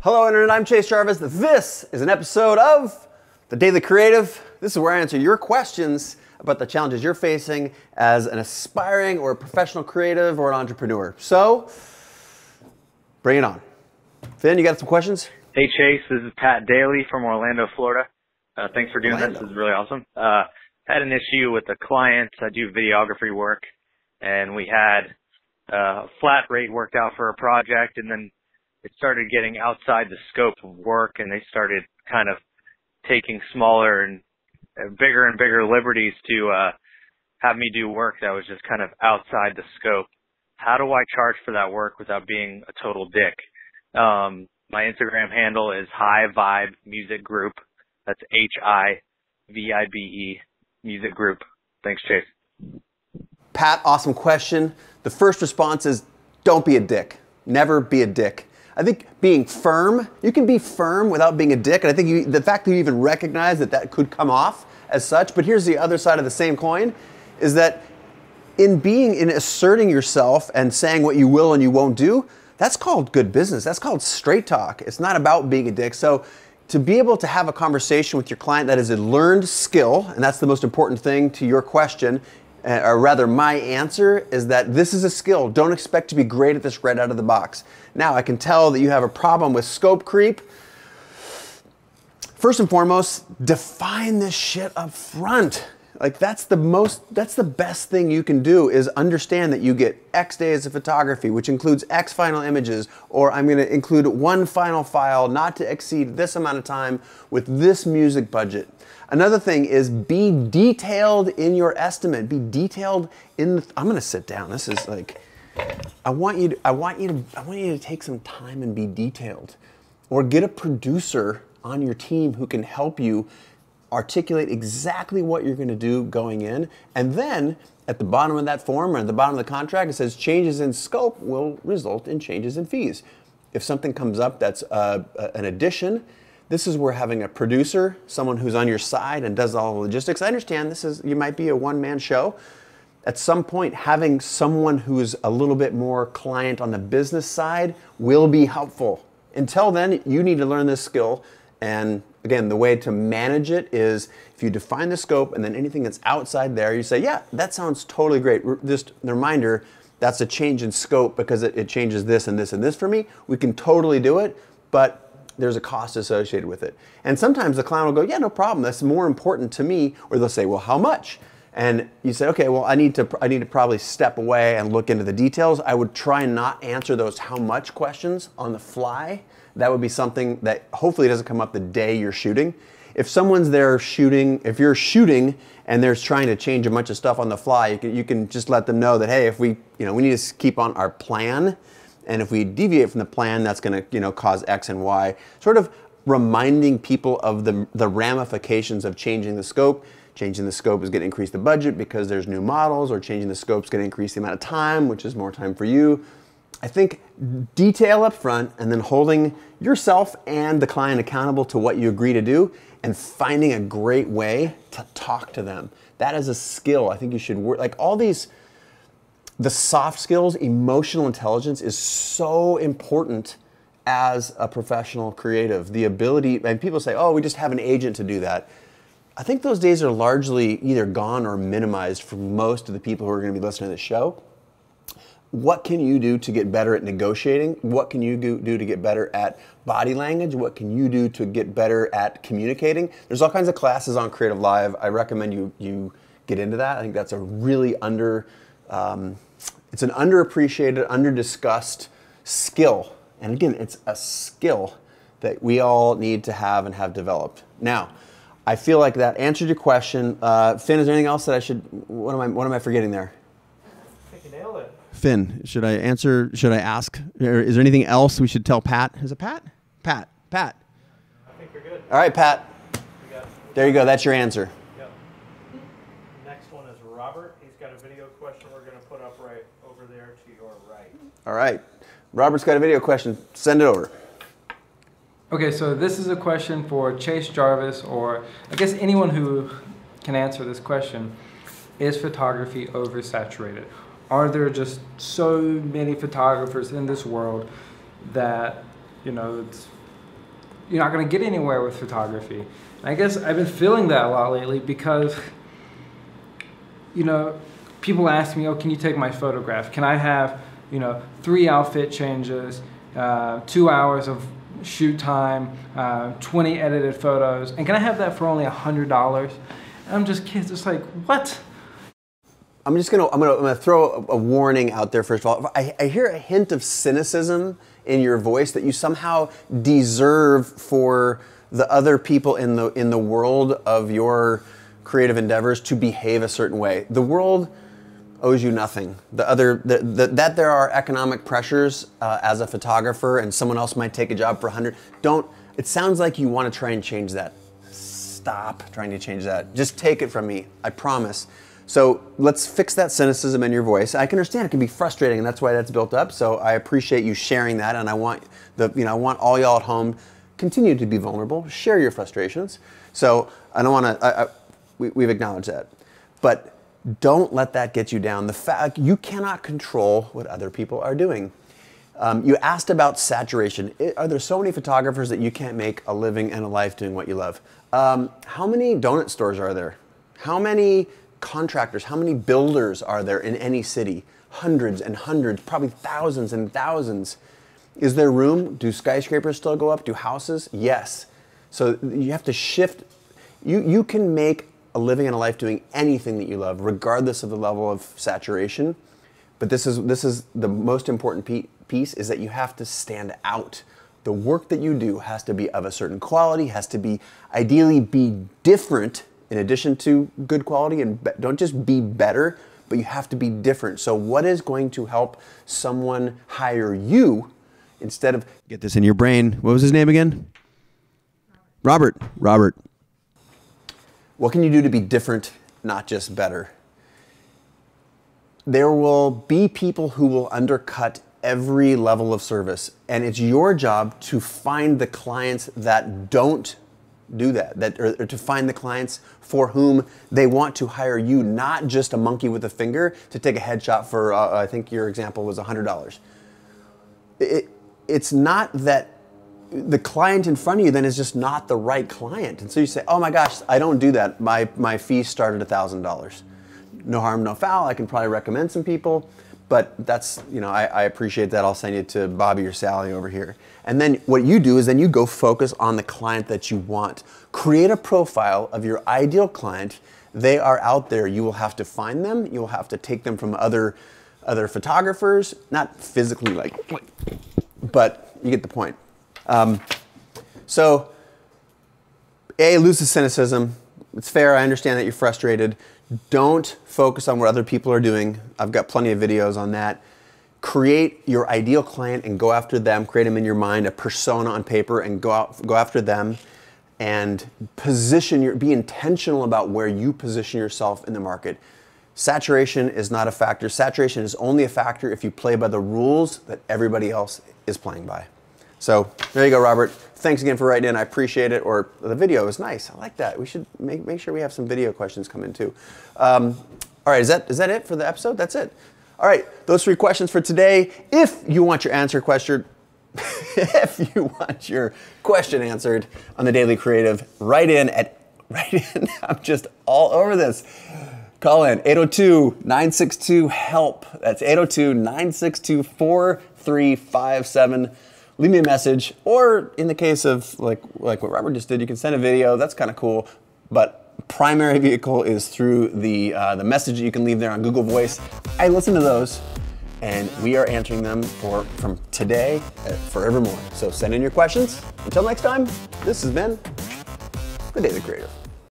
Hello Internet, I'm Chase Jarvis. This is an episode of The Daily Creative. This is where I answer your questions about the challenges you're facing as an aspiring or a professional creative or an entrepreneur. So, bring it on. Finn, you got some questions? Hey Chase, this is Pat Daly from Orlando, Florida. Thanks for doing Orlando. This is really awesome. Had an issue with a client. I do videography work, and we had a flat rate worked out for a project, and then it started getting outside the scope of work, and they started kind of taking smaller and bigger liberties to have me do work that was just kind of outside the scope. How do I charge for that work without being a total dick? My Instagram handle is High Vibe Music Group. That's HIVIBE Music Group. Thanks, Chase. Pat, awesome question. The first response is don't be a dick. Never be a dick. I think being firm, you can be firm without being a dick, and I think the fact that you even recognize that that could come off as such, but here's the other side of the same coin, is that in asserting yourself and saying what you will and you won't do, that's called good business. That's called straight talk. It's not about being a dick. So to be able to have a conversation with your client that is a learned skill, and that's the most important thing to your question, or rather my answer is that this is a skill. Don't expect to be great at this right out of the box. Now I can tell that you have a problem with scope creep. First and foremost, define this shit up front. Like that's the best thing you can do is understand that you get X days of photography, which includes X final images, or I'm gonna include one final file not to exceed this amount of time with this music budget. Another thing is be detailed in your estimate. Be detailed in I'm gonna sit down. This is like, I want you to take some time and be detailed. Or get a producer on your team who can help you articulate exactly what you're gonna do going in. And then at the bottom of that form or at the bottom of the contract, it says changes in scope will result in changes in fees. If something comes up that's an addition, this is where having a producer, someone who's on your side and does all the logistics. I understand you might be a one-man show. At some point, having someone who's a little bit more client on the business side will be helpful. Until then, you need to learn this skill. And again, the way to manage it is if you define the scope and then anything that's outside there, you say, yeah, that sounds totally great. Just a reminder, that's a change in scope because it changes this and this and this for me. We can totally do it, but there's a cost associated with it. And sometimes the client will go, yeah, no problem. That's more important to me. Or they'll say, well, how much? And you say, okay, well, I need to probably step away and look into the details. I would try and not answer those how much questions on the fly. That would be something that hopefully doesn't come up the day you're shooting. If someone's there shooting, if you're shooting and they're trying to change a bunch of stuff on the fly, you can just let them know that, hey, if we need to keep on our plan. And if we deviate from the plan, that's going to cause X and Y. Sort of reminding people of the ramifications of changing the scope. Changing the scope is going to increase the budget because there's new models, or changing the scope is going to increase the amount of time, which is more time for you. I think detail up front and then holding yourself and the client accountable to what you agree to do and finding a great way to talk to them. That is a skill. I think you should work, like all these, the soft skills, emotional intelligence is so important as a professional creative. The ability, and people say, oh, we just have an agent to do that. I think those days are largely either gone or minimized for most of the people who are going to be listening to this show. What can you do to get better at negotiating? What can you do to get better at body language? What can you do to get better at communicating? There's all kinds of classes on CreativeLive. I recommend you get into that. I think that's a really it's an underappreciated, under-discussed skill. And again, it's a skill that we all need to have and have developed. Now, I feel like that answered your question. Finn, is there anything else that I should, what am I forgetting there? I think you nailed it. Finn, should I ask? Or is there anything else we should tell Pat? Is it Pat? Pat. I think you're good. All right, Pat. There you go. That's your answer. Yep. Next one is Robert. He's got a video question we're going to put up right over there to your right. All right. Robert's got a video question. Send it over. Okay, so this is a question for Chase Jarvis, or I guess anyone who can answer this question. Is photography oversaturated? Are there just so many photographers in this world that, it's you're not going to get anywhere with photography. And I guess I've been feeling that a lot lately because, you know, people ask me, oh, can you take my photograph? Can I have, you know, 3 outfit changes, 2 hours of shoot time, 20 edited photos, and can I have that for only $100? And I'm just kids, it's like, what? I'm gonna throw a warning out there first of all. I hear a hint of cynicism in your voice that you somehow deserve for the other people in the world of your creative endeavors to behave a certain way. The world owes you nothing. That there are economic pressures as a photographer and someone else might take a job for 100. It sounds like you want to try and change that. Stop trying to change that. Just take it from me, I promise. So let's fix that cynicism in your voice. I can understand it can be frustrating, and that's why that's built up. So I appreciate you sharing that, and I want I want all y'all at home continue to be vulnerable, share your frustrations. So I don't want to. We've acknowledged that, but don't let that get you down. The fact you cannot control what other people are doing. You asked about saturation. Are there so many photographers that you can't make a living and a life doing what you love? How many donut stores are there? How many contractors, how many builders are there in any city? Hundreds and hundreds, probably thousands and thousands. Is there room? Do skyscrapers still go up? Do houses? Yes. So you have to shift. You can make a living and a life doing anything that you love, regardless of the level of saturation. But this is the most important piece, is that you have to stand out. The work that you do has to be of a certain quality, has to be ideally be different in addition to good quality, and don't just be better, but you have to be different. So what is going to help someone hire you instead of, get this in your brain, what was his name again? Robert. What can you do to be different, not just better? There will be people who will undercut every level of service, and it's your job to find the clients that don't do that, or to find the clients for whom they want to hire you, not just a monkey with a finger to take a headshot for, I think your example was $100. It's not that the client in front of you then is just not the right client. And so you say, oh my gosh, I don't do that. My fees start at $1,000. No harm, no foul. I can probably recommend some people, but that's, I appreciate that. I'll send you to Bobby or Sally over here. And then what you do is then you go focus on the client that you want. Create a profile of your ideal client. They are out there. You will have to find them. You will have to take them from other photographers, not physically but you get the point. So lose the cynicism. It's fair. I understand that you're frustrated. Don't focus on what other people are doing. I've got plenty of videos on that. Create your ideal client and go after them. Create them in your mind, a persona on paper, and go after them. And be intentional about where you position yourself in the market. Saturation is not a factor. Saturation is only a factor if you play by the rules that everybody else is playing by. So there you go, Robert. Thanks again for writing in. I appreciate it. Or the video is nice. I like that. We should make sure we have some video questions come in too. All right, is that it for the episode? That's it. All right, those 3 questions for today. If you want your if you want your question answered on the Daily Creative, write in. I'm just all over this. Call in 802-962-HELP. That's 802-962-4357. Leave me a message, or in the case of like what Robert just did, you can send a video. That's kind of cool, but primary vehicle is through the message that you can leave there on Google Voice. I listen to those, and we are answering them from today forevermore. So send in your questions. Until next time, this has been the Daily Creative.